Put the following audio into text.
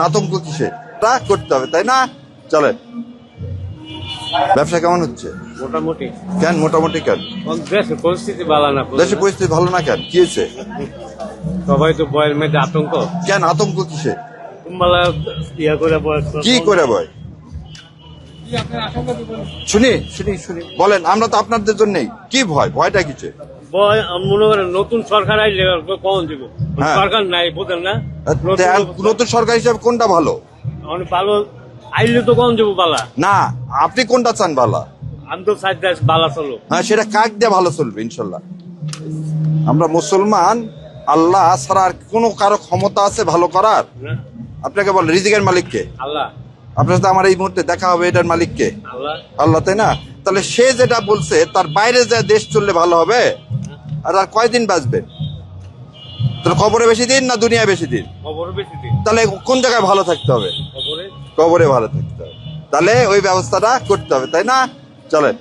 আতঙ্ক কিসে তা করতে হবে, তাই না? চলেন। ব্যবসা কেমন হচ্ছে? মোটামুটি। কেন মোটামুটি কেন? দেশের পরিস্থিতি ভালো না। দেশের পরিস্থিতি ভালো না কেন? কি হয়েছে? সবাই তো বয়ের মধ্যে আতঙ্ক। কেন আতঙ্ক কিসে? কুম্বালা ইয়া করে বয়। কি করে ভয়? শুনি শুনি শুনি বলেন, আমরা তো আপনাদের জন্যই। কি ভয়? ভয়টা কিসে? বয় মনে করেন নতুন সরকার আইলে কখন দিব? হ্যাঁ। সরকার নাই, বুঝেন না? নতুন সরকার হিসাবে কোনটা ভালো? অনেক ভালো আইলে তো কখন যাবো বালা? না, আপনি কোনটা চান ভালো? আমি তো সাইড বালা চলো। হ্যাঁ, সেটা কাক দিয়ে ভালো চলবে ইনশাল্লাহ। আমরা মুসলমান, আল্লাহ ছাড়া আর কোনো কারো ক্ষমতা আছে ভালো করার? আপনাকে বল, রিজিকের মালিককে? আল্লাহ। আপনার সাথে আমার এই মুহূর্তে দেখা হবে, এটার মালিককে? আল্লাহ। আল্লাহ, তাই না? তাহলে সে যেটা বলছে তার বাইরে যে দেশ চললে ভালো হবে, আর কয়দিন বাঁচবে? তাহলে কবরে বেশি দিন না দুনিয়া বেশি দিন? খবর বেশি দিন। তাহলে কোন জায়গায় ভালো থাকতে হবে? খবরে। কবরে ভালো থাকতে হবে। তাহলে ওই ব্যবস্থাটা করতে হবে, তাই না? চলেন।